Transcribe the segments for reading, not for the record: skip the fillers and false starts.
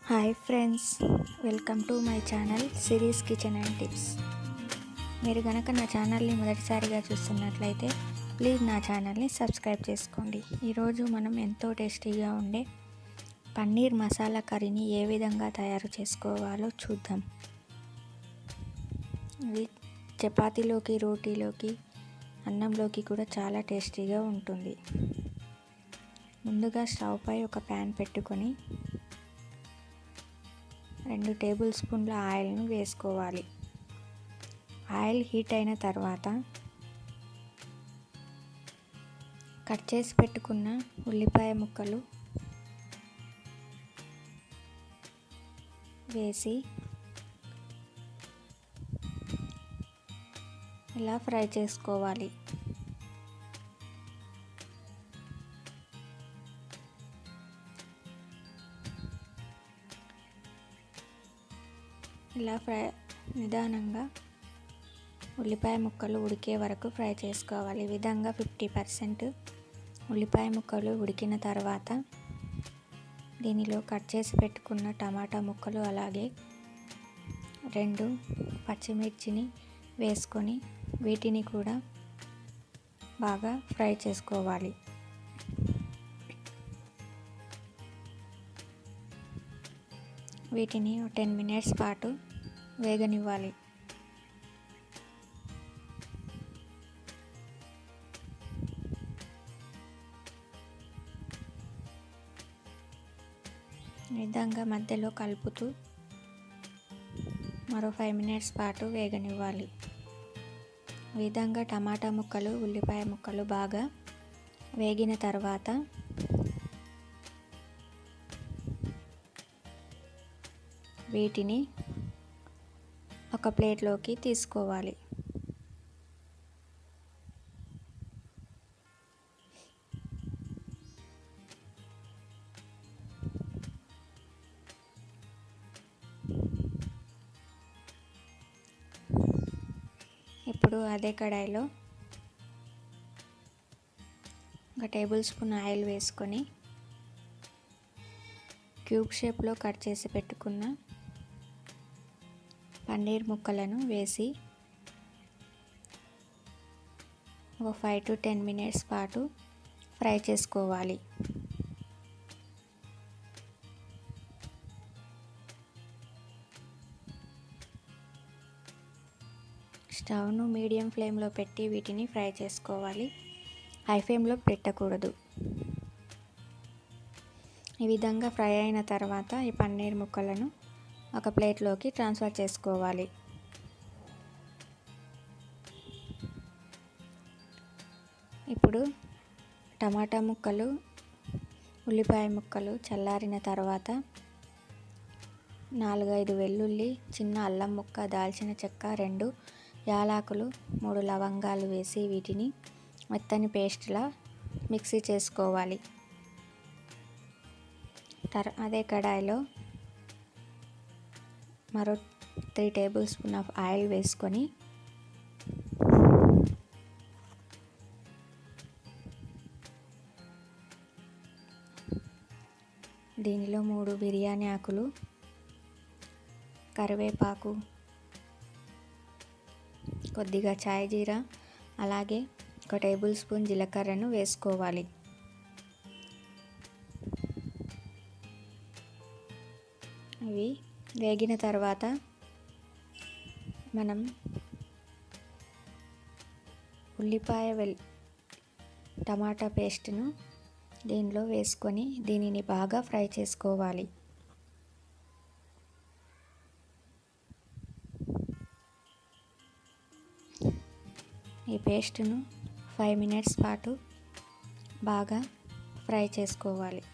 Hi friends, welcome to my channel series kitchen and tips. మీరు కనుక నా ఛానల్ని మొదటిసారిగా చూస్తున్నట్లయితే ప్లీజ్ నా ఛానల్ని సబ్స్క్రైబ్ చేసుకోండి. ఈరోజు మనం ఎంతో టేస్టీగా ఉండే పన్నీర్ మసాలా కర్రీని ఏ విధంగా తయారు చేసుకోవాలో చూద్దాం. ఇది చపాతీలోకి, రోటీలోకి, అన్నంలోకి కూడా చాలా టేస్టీగా ఉంటుంది. ముందుగా స్టవ్ పై ఒక ప్యాన్ పెట్టుకొని 2 టేబుల్ స్పూన్ల ఆయిల్ను వేసుకోవాలి. ఆయిల్ హీట్ అయిన తర్వాత కట్ చేసి పెట్టుకున్న ఉల్లిపాయ ముక్కలు వేసి ఇలా ఫ్రై చేసుకోవాలి. ఇలా నిదానంగా ఉల్లిపాయ ముక్కలు ఉడికే వరకు ఫ్రై చేసుకోవాలి. ఈ విధంగా 50% ఉల్లిపాయ ముక్కలు ఉడికిన తర్వాత దీనిలో కట్ చేసి పెట్టుకున్న టమాటా ముక్కలు అలాగే 2 పచ్చిమిర్చిని వేసుకొని వీటిని కూడా బాగా ఫ్రై చేసుకోవాలి. వీటిని 10 మినిట్స్ పాటు వేగనివ్వాలి. ఈ విధంగా మధ్యలో కలుపుతూ మరో 5 మినిట్స్ పాటు వేగనివ్వాలి. ఈ విధంగా టమాటా ముక్కలు, ఉల్లిపాయ ముక్కలు బాగా వేగిన తర్వాత వీటిని ఒక ప్లేట్లోకి తీసుకోవాలి. ఇప్పుడు అదే కడాయిలో 1 టేబుల్ స్పూన్ ఆయిల్ వేసుకొని క్యూబ్ షేప్లో కట్ చేసి పెట్టుకున్న పన్నీర్ ముక్కలను వేసి ఒక 5 to 10 మినిట్స్ పాటు ఫ్రై చేసుకోవాలి. స్టవ్ను మీడియం ఫ్లేమ్లో పెట్టి వీటిని ఫ్రై చేసుకోవాలి. హై ఫ్లేమ్లో పెట్టకూడదు. ఈ విధంగా ఫ్రై అయిన తర్వాత ఈ పన్నీర్ ముక్కలను ఒక ప్లేట్లోకి ట్రాన్స్ఫర్ చేసుకోవాలి. ఇప్పుడు టమాటా ముక్కలు, ఉల్లిపాయ ముక్కలు చల్లారిన తర్వాత 4-5 వెల్లుల్లి, చిన్న అల్లం ముక్క, దాల్చిన చెక్క, 2 యాలకులు, 3 లవంగాలు వేసి వీటిని మెత్తని పేస్ట్లా మిక్సీ చేసుకోవాలి. అదే కడాయిలో మరో 3 టేబుల్ స్పూన్ ఆఫ్ ఆయిల్ వేసుకొని దీనిలో 3 బిర్యానీ ఆకులు, కరివేపాకు, కొద్దిగా చాయ్ జీరా, అలాగే 1 టేబుల్ స్పూన్ జీలకర్రను వేసుకోవాలి. ఇవి వేగిన తర్వాత మనం టమాటా పేస్ట్ను దీనిలో వేసుకొని దీనిని బాగా ఫ్రై చేసుకోవాలి. ఈ పేస్ట్ను 5 మినిట్స్ పాటు బాగా ఫ్రై చేసుకోవాలి.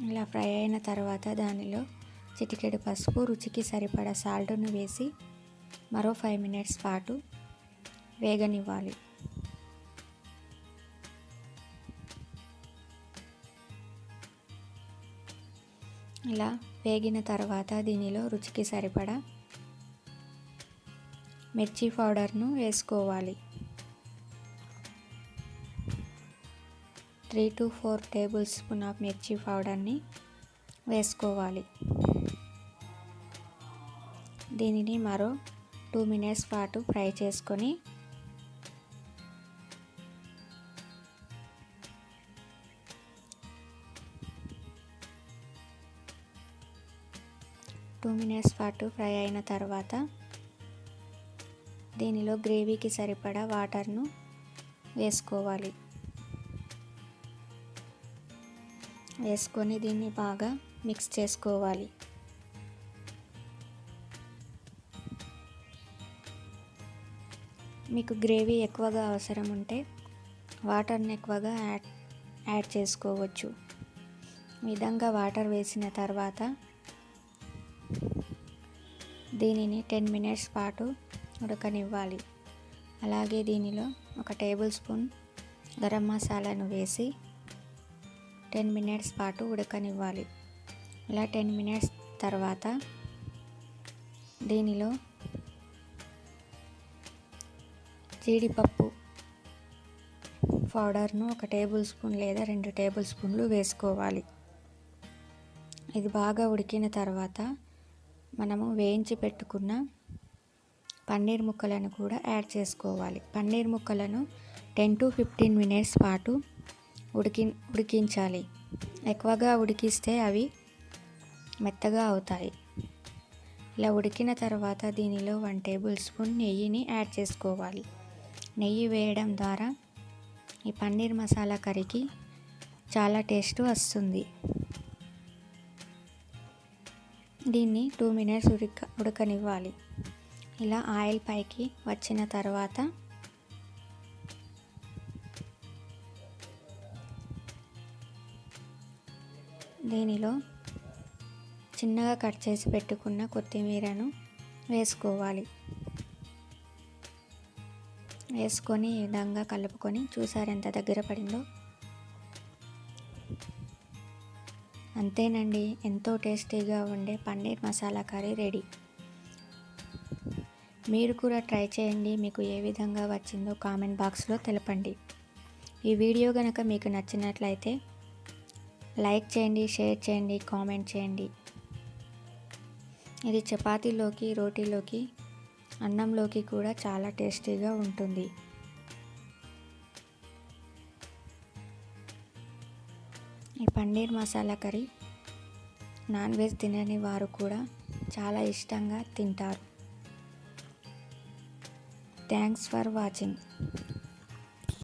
ఇలా ఫ్రై అయిన తర్వాత దానిలో చిటికెడు పసుపు, రుచికి సరిపడా సాల్ట్ను వేసి మరో 5 మినిట్స్ పాటు వేగనివ్వాలి. ఇలా వేగిన తర్వాత దీనిలో రుచికి సరిపడా మిర్చి పౌడర్ను వేసుకోవాలి. 3 to 4 టేబుల్ స్పూన్ ఆఫ్ మిర్చి పౌడర్ని వేసుకోవాలి. దీనిని మరో 2 మినిట్స్ పాటు ఫ్రై చేసుకొని ఫ్రై అయిన తర్వాత దీనిలో గ్రేవీకి సరిపడా వాటర్ను వేసుకోవాలి. వేసుకొని దీన్ని బాగా మిక్స్ చేసుకోవాలి. మీకు గ్రేవీ ఎక్కువగా అవసరం ఉంటే వాటర్ని ఎక్కువగా యాడ్ చేసుకోవచ్చు. ఈ విధంగా వాటర్ వేసిన తర్వాత దీనిని 10 మినిట్స్ పాటు ఉడకనివ్వాలి. అలాగే దీనిలో 1 టేబుల్ స్పూన్ గరం మసాలాను వేసి 10 మినిట్స్ పాటు ఉడకనివ్వాలి. ఇలా 10 మినిట్స్ తర్వాత దీనిలో జీడిపప్పు పౌడర్ను 1 టేబుల్ స్పూన్ లేదా 2 టేబుల్ స్పూన్లు వేసుకోవాలి. ఇది బాగా ఉడికిన తర్వాత మనము వేయించి పెట్టుకున్న పన్నీర్ ముక్కలను కూడా యాడ్ చేసుకోవాలి. పన్నీర్ ముక్కలను 10 to 15 మినిట్స్ పాటు ఉడికించాలి. ఎక్కువగా ఉడికిస్తే అవి మెత్తగా అవుతాయి. ఇలా ఉడికిన తర్వాత దీనిలో 1 టేబుల్ స్పూన్ నెయ్యిని యాడ్ చేసుకోవాలి. నెయ్యి వేయడం ద్వారా ఈ పన్నీర్ మసాలా కర్రీకి చాలా టేస్ట్ వస్తుంది. దీన్ని 2 మినిట్స్ ఉడకనివ్వాలి. ఇలా ఆయిల్ పైకి వచ్చిన తర్వాత దీనిలో చిన్నగా కట్ చేసి పెట్టుకున్న కొత్తిమీరను వేసుకోవాలి. వేసుకొని ఈ విధంగా కలుపుకొని చూసారు ఎంత దగ్గర పడిందో. అంతేనండి, ఎంతో టేస్టీగా ఉండే పన్నీర్ మసాలా కర్రీ రెడీ. మీరు కూడా ట్రై చేయండి. మీకు ఏ విధంగా వచ్చిందో కామెంట్ బాక్స్లో తెలపండి. ఈ వీడియో కనుక మీకు నచ్చినట్లయితే లైక్ చేయండి, షేర్ చేయండి, కామెంట్ చేయండి. ఇది చపాతీలోకి, రోటీలోకి, అన్నంలోకి కూడా చాలా టేస్టీగా ఉంటుంది. ఈ paneer masala curry non veg తినని వారు కూడా చాలా ఇష్టంగా తింటారు. Thanks for watching.